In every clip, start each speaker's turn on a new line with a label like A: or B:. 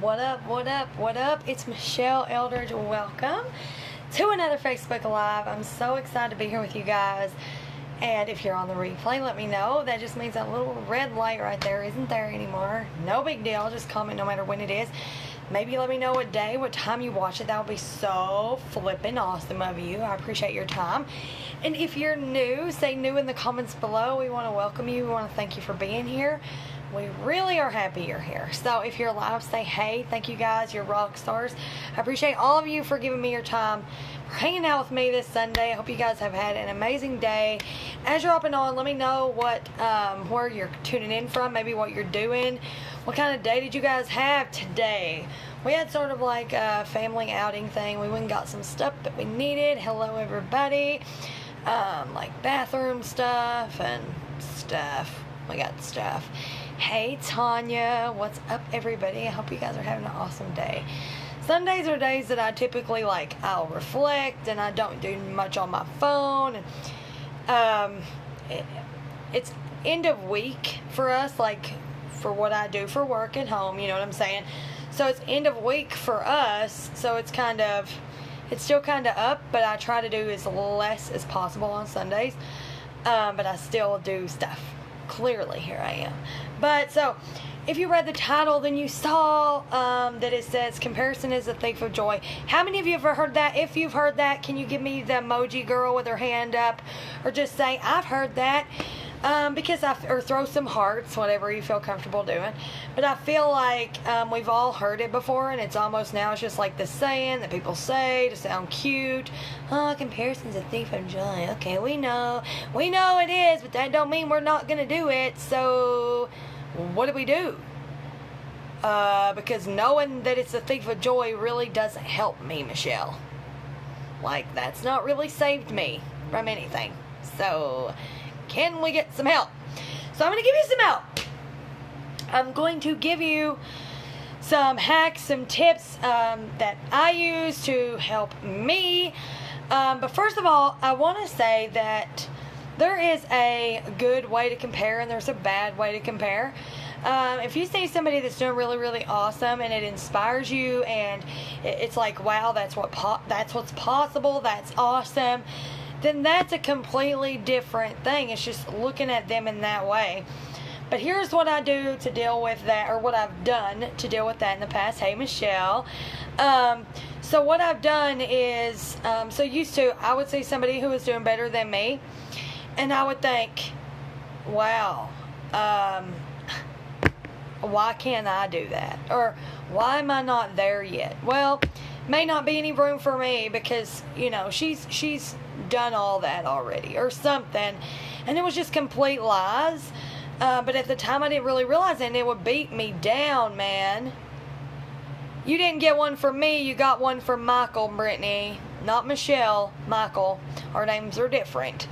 A: What up, what up, what up? It's Michelle Eldridge. Welcome to another Facebook Live. I'm so excited to be here with you guys. And if you're on the replay, let me know. That just means that little red light right there isn't there anymore. No big deal. Just comment no matter when it is. Maybe let me know what day, what time you watch it. That would be so flippin' awesome of you. I appreciate your time. And if you're new, say new in the comments below. We want to welcome you. We want to thank you for being here. We really are happy you're here. So if you're live, say hey. Thank you guys. You're rock stars. I appreciate all of you for giving me your time, for hanging out with me this Sunday. I hope you guys have had an amazing day. As you're hopping on, let me know where you're tuning in from, maybe what you're doing. What kind of day did you guys have today? We had sort of like a family outing thing. We went and got some stuff that we needed. Hello, everybody. Like bathroom stuff and stuff. We got stuff. Hey Tanya, what's up everybody? I hope you guys are having an awesome day. Sundays are days that I typically I'll reflect and I don't do much on my phone. It's end of week for us, for what I do for work at home, you know what I'm saying? So it's end of week for us, so it's still kind of up, but I try to do as less as possible on Sundays. But I still do stuff. Clearly, here I am. But so, if you read the title, then you saw that it says comparison is a thief of joy. How many of you have ever heard that? If you've heard that, can you give me the emoji girl with her hand up, or just say I've heard that? Or throw some hearts, whatever you feel comfortable doing. But I feel like we've all heard it before, and it's just like this saying that people say to sound cute. Oh, comparison's a thief of joy. Okay, we know it is, but that don't mean we're not gonna do it. So, what do we do? Because knowing that it's a thief of joy really doesn't help me, Michelle. That's not really saved me from anything. So, can we get some help? So I'm going to give you some help. I'm going to give you some hacks, some tips that I use to help me. But first of all, I want to say that there is a good way to compare and there's a bad way to compare. If you see somebody that's doing really, really awesome and it inspires you and it's like, wow, that's what's possible, that's awesome, then that's a completely different thing. It's just looking at them in that way. But here's what I do to deal with that, or what I've done to deal with that in the past. Hey, Michelle. So what I've done is, I would see somebody who was doing better than me, and I would think, wow, why can't I do that? Or why am I not there yet? Well, may not be any room for me because, she's done all that already or something, and it was just complete lies. But at the time I didn't really realize it, and it would beat me down, man. You didn't get one from me, you got one from Michael, Brittany. Not Michelle, Michael. Our names are different.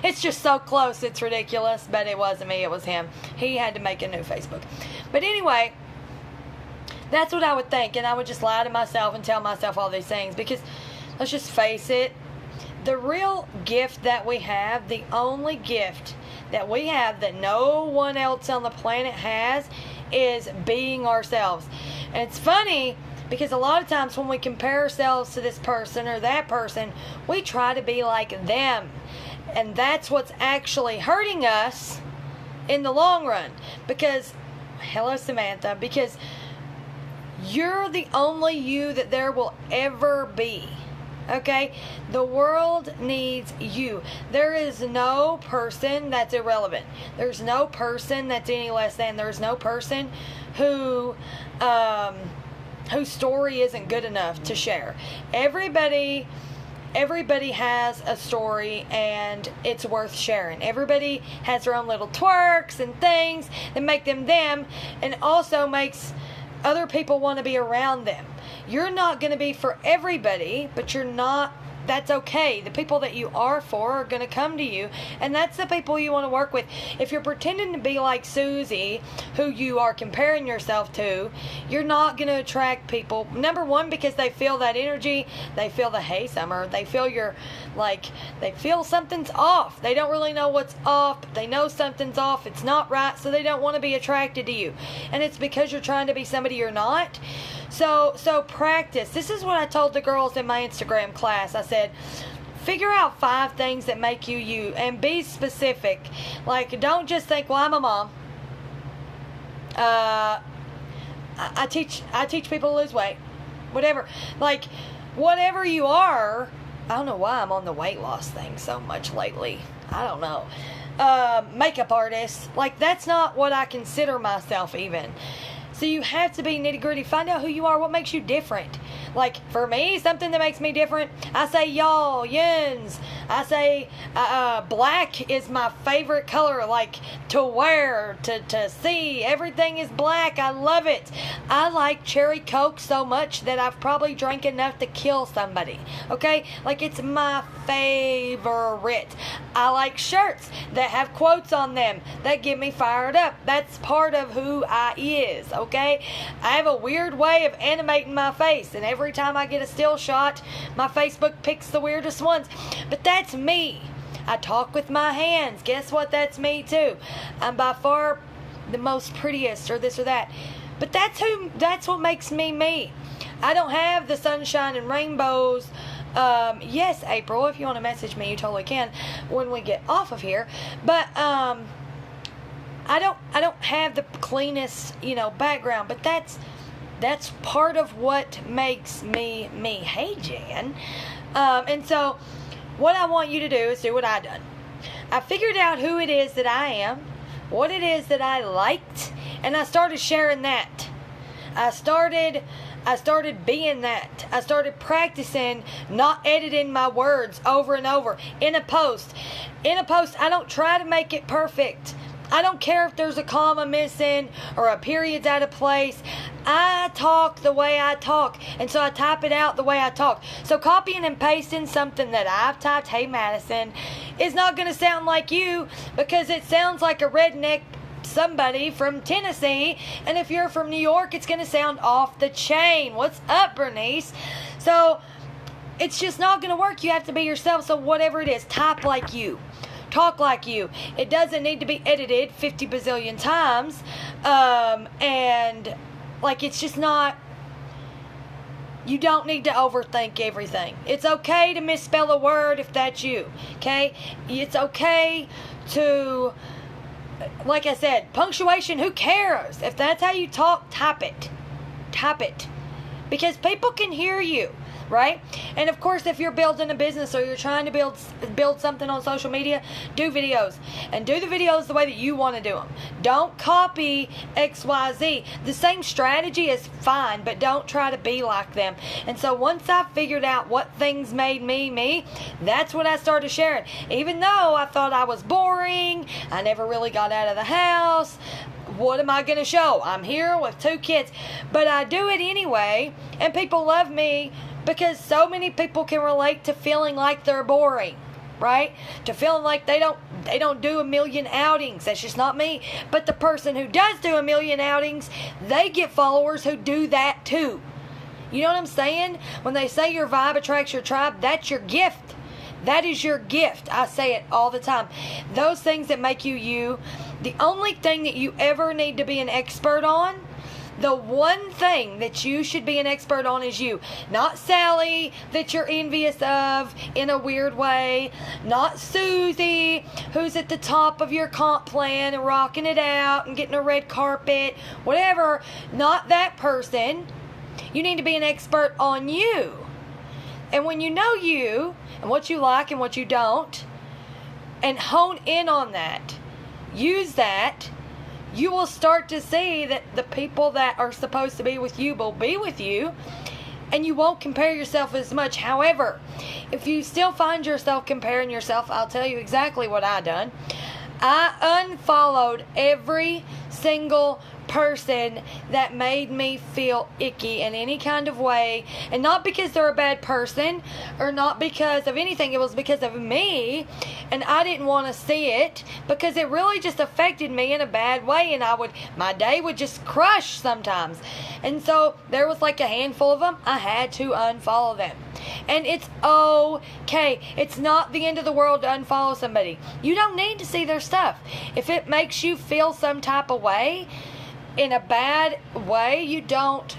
A: It's just so close, it's ridiculous, but it wasn't me, it was him. He had to make a new Facebook. But anyway, that's what I would think, and I would just lie to myself and tell myself all these things, because let's just face it, the real gift that we have, the only gift that we have that no one else on the planet has, is being ourselves. And it's funny because a lot of times when we compare ourselves to this person or that person, we try to be like them. And that's what's actually hurting us in the long run. Because, hello Samantha, because you're the only you that there will ever be. Okay? The world needs you. There is no person that's irrelevant. There's no person that's any less than. There's no person whose story isn't good enough to share. Everybody has a story and it's worth sharing. Everybody has their own little twerks and things that make them them, and also makes other people want to be around them. You're not going to be for everybody, but you're not that's okay. The people that you are for are going to come to you, and that's the people you want to work with. If you're pretending to be like Susie, who you are comparing yourself to, you're not going to attract people. Number one, because they feel that energy. They feel the, hey, Summer. They feel they feel something's off. They don't really know what's off, but they know something's off. It's not right, so they don't want to be attracted to you. And it's because you're trying to be somebody you're not. So practice. This is what I told the girls in my Instagram class. I said, figure out 5 things that make you you, and be specific. Like, don't just think, well, I'm a mom. I teach people to lose weight. Whatever. Like, whatever you are. I don't know why I'm on the weight loss thing so much lately. I don't know. Makeup artist. Like, that's not what I consider myself even. So you have to be nitty gritty. Find out who you are, what makes you different. Like, for me, something that makes me different, I say y'all, yins. I say black is my favorite color, like, to wear, to see. Everything is black. I love it. I like cherry Coke so much that I've probably drank enough to kill somebody. Okay? Like, it's my favorite. I like shirts that have quotes on them that get me fired up. That's part of who I is. Okay? I have a weird way of animating my face, and every time I get a still shot, my Facebook picks the weirdest ones. But that's me. I talk with my hands. Guess what? That's me too. I'm by far the most prettiest, or this or that. But that's what makes me me. I don't have the sunshine and rainbows. Yes, April, if you want to message me, you totally can when we get off of here. But I don't have the cleanest, background, but that's part of what makes me me. Hey, Jan. And so what I want you to do is do what I done. I figured out who it is that I am, what it is that I liked, and I started sharing that. I started being that. I started practicing not editing my words over and over in a post. I don't try to make it perfect. I don't care if there's a comma missing or a period's out of place. I talk the way I talk, and so I type it out the way I talk. So copying and pasting something that I've typed, hey Madison, is not going to sound like you, because it sounds like a redneck somebody from Tennessee, and if you're from New York, it's going to sound off the chain. What's up, Bernice? So it's just not going to work. You have to be yourself. So whatever it is, type like you. Talk like you. It doesn't need to be edited 50 bazillion times. And like, it's just not, you don't need to overthink everything. It's okay to misspell a word if that's you. Okay? It's okay to, like I said, punctuation, who cares? If that's how you talk, type it. Type it. Because people can hear you. Right? And of course, if you're building a business or you're trying to build something on social media, do videos. And do the videos the way that you want to do them. Don't copy XYZ. The same strategy is fine, but don't try to be like them. And so once I figured out what things made me me, that's when I started sharing. Even though I thought I was boring, I never really got out of the house. What am I going to show? I'm here with 2 kids. But I do it anyway, and people love me, because so many people can relate to feeling like they're boring, right? To feeling like they don't do a million outings. That's just not me. But the person who does do a million outings, they get followers who do that too. You know what I'm saying? When they say your vibe attracts your tribe, that's your gift. That is your gift. I say it all the time. Those things that make you you, the only thing that you ever need to be an expert on, the one thing that you should be an expert on is you. Not Sally, that you're envious of in a weird way. Not Susie, who's at the top of your comp plan and rocking it out and getting a red carpet. Whatever. Not that person. You need to be an expert on you. And when you know you, and what you like and what you don't, and hone in on that, use that, you will start to see that the people that are supposed to be with you will be with you, and you won't compare yourself as much. However, if you still find yourself comparing yourself, I'll tell you exactly what I done. I unfollowed every single person that made me feel icky in any kind of way, and not because they're a bad person or not because of anything, it was because of me, and I didn't want to see it because it really just affected me in a bad way, and my day would just crush sometimes. And so there was like a handful of them. I had to unfollow them. And it's okay. It's not the end of the world to unfollow somebody. You don't need to see their stuff. If it makes you feel some type of way, in a bad way, you don't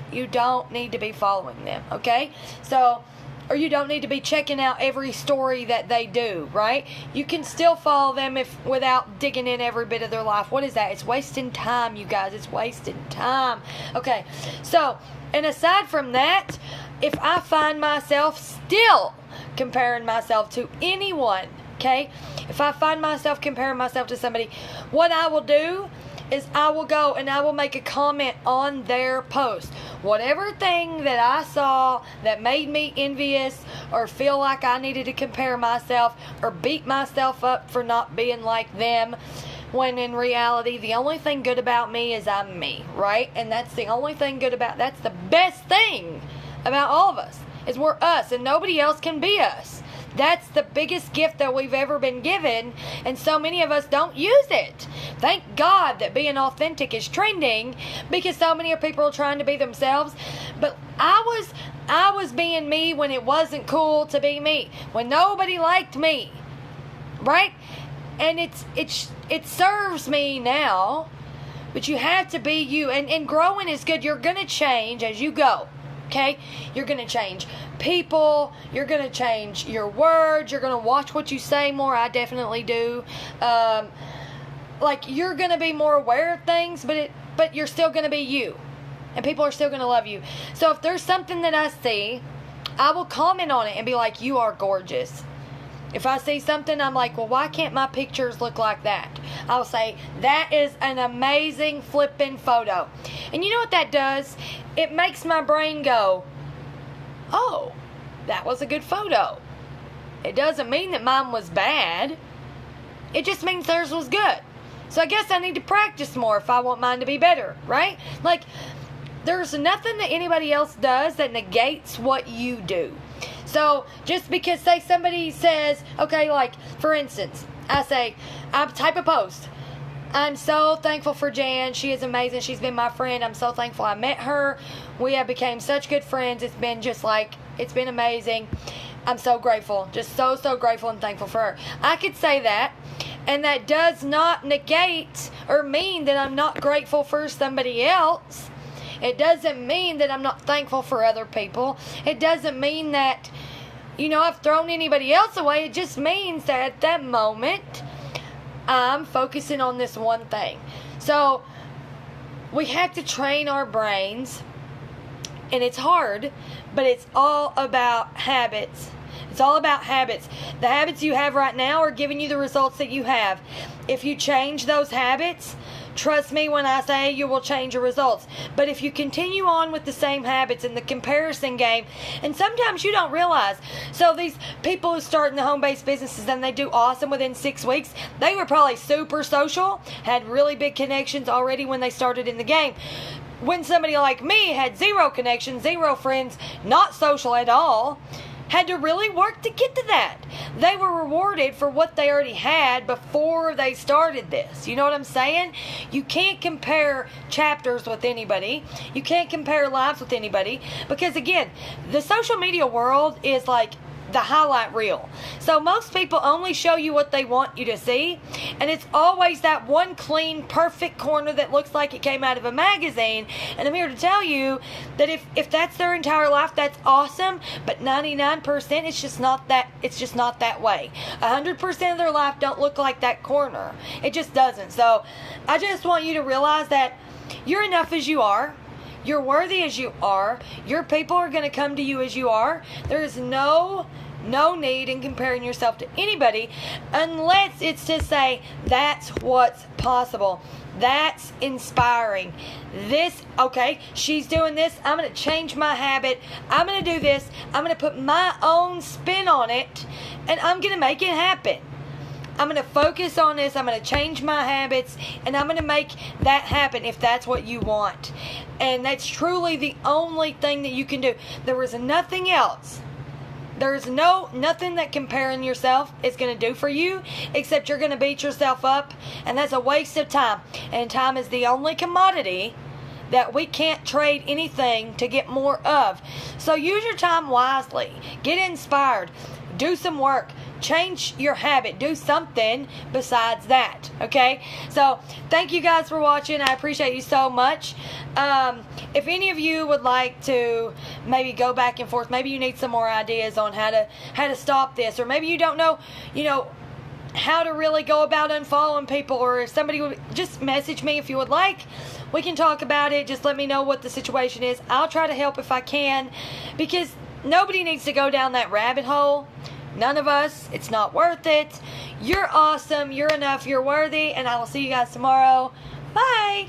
A: need to be following them, okay? So, or you don't need to be checking out every story that they do, right? You can still follow them without digging in every bit of their life. What is that? It's wasting time, you guys. It's wasting time. Okay, so, and aside from that, if I find myself still comparing myself to anyone, okay? If I find myself comparing myself to somebody, what I will do is I will go and I will make a comment on their post. Whatever thing that I saw that made me envious or feel like I needed to compare myself or beat myself up for not being like them, when in reality, the only thing good about me is I'm me, right? And that's the only thing good about, that's the best thing about all of us, is we're us and nobody else can be us. That's the biggest gift that we've ever been given, and so many of us don't use it. Thank God that being authentic is trending, because so many people are trying to be themselves. But I was being me when it wasn't cool to be me, when nobody liked me, right? And it serves me now, but you have to be you, and growing is good. You're gonna change as you go. Okay, you're going to change people, you're going to change your words, you're going to watch what you say more. I definitely do. Like, you're going to be more aware of things, but you're still going to be you, and people are still going to love you. So if there's something that I see, I will comment on it and be like, you are gorgeous. If I see something, I'm like, well, why can't my pictures look like that? I'll say, that is an amazing flipping photo. And you know what that does? It makes my brain go, oh, that was a good photo. It doesn't mean that mine was bad. It just means theirs was good. So I guess I need to practice more if I want mine to be better, right? Like, there's nothing that anybody else does that negates what you do. So, just because, say, somebody says, okay, like, for instance, I type a post. I'm so thankful for Jan. She is amazing. She's been my friend. I'm so thankful I met her. We have become such good friends. It's been amazing. I'm so grateful. Just so grateful and thankful for her. I could say that, and that does not negate or mean that I'm not grateful for somebody else. It doesn't mean that I'm not thankful for other people. It doesn't mean that, I've thrown anybody else away. It just means that at that moment, I'm focusing on this one thing. So, we have to train our brains, and it's hard, but it's all about habits. It's all about habits. The habits you have right now are giving you the results that you have. If you change those habits, trust me when I say you will change your results. But if you continue on with the same habits in the comparison game, and sometimes you don't realize, so these people who start in the home-based businesses and they do awesome within 6 weeks, they were probably super social, had really big connections already when they started in the game. When somebody like me had 0 connections, 0 friends, not social at all, had to really work to get to that. They were rewarded for what they already had before they started this. You know what I'm saying? You can't compare chapters with anybody. You can't compare lives with anybody. Because again, the social media world is like the highlight reel. So most people only show you what they want you to see, and it's always that one clean, perfect corner that looks like it came out of a magazine. And I'm here to tell you that if that's their entire life, that's awesome, but 99% it's just not that way. 100% of their life don't look like that corner. It just doesn't. So I just want you to realize that you're enough as you are. You're worthy as you are. Your people are going to come to you as you are. There is no need in comparing yourself to anybody unless it's to say that's what's possible. That's inspiring. Okay, she's doing this. I'm going to change my habit. I'm going to do this. I'm going to put my own spin on it, and I'm going to make it happen. I'm going to focus on this. I'm going to change my habits, and I'm going to make that happen if that's what you want. And that's truly the only thing that you can do. There is nothing else. There's nothing that comparing yourself is going to do for you, except you're going to beat yourself up, and that's a waste of time. And time is the only commodity that we can't trade anything to get more of. So use your time wisely. Get inspired. Do some work. Change your habit. Do something besides that. Okay? So, thank you guys for watching. I appreciate you so much. If any of you would like to maybe go back and forth, maybe you need some more ideas on how to stop this, or maybe you don't know, how to really go about unfollowing people, or if somebody would just message me if you would like. We can talk about it. Just let me know what the situation is. I'll try to help if I can, because nobody needs to go down that rabbit hole. None of us. It's not worth it. You're awesome. You're enough. You're worthy. And I will see you guys tomorrow. Bye.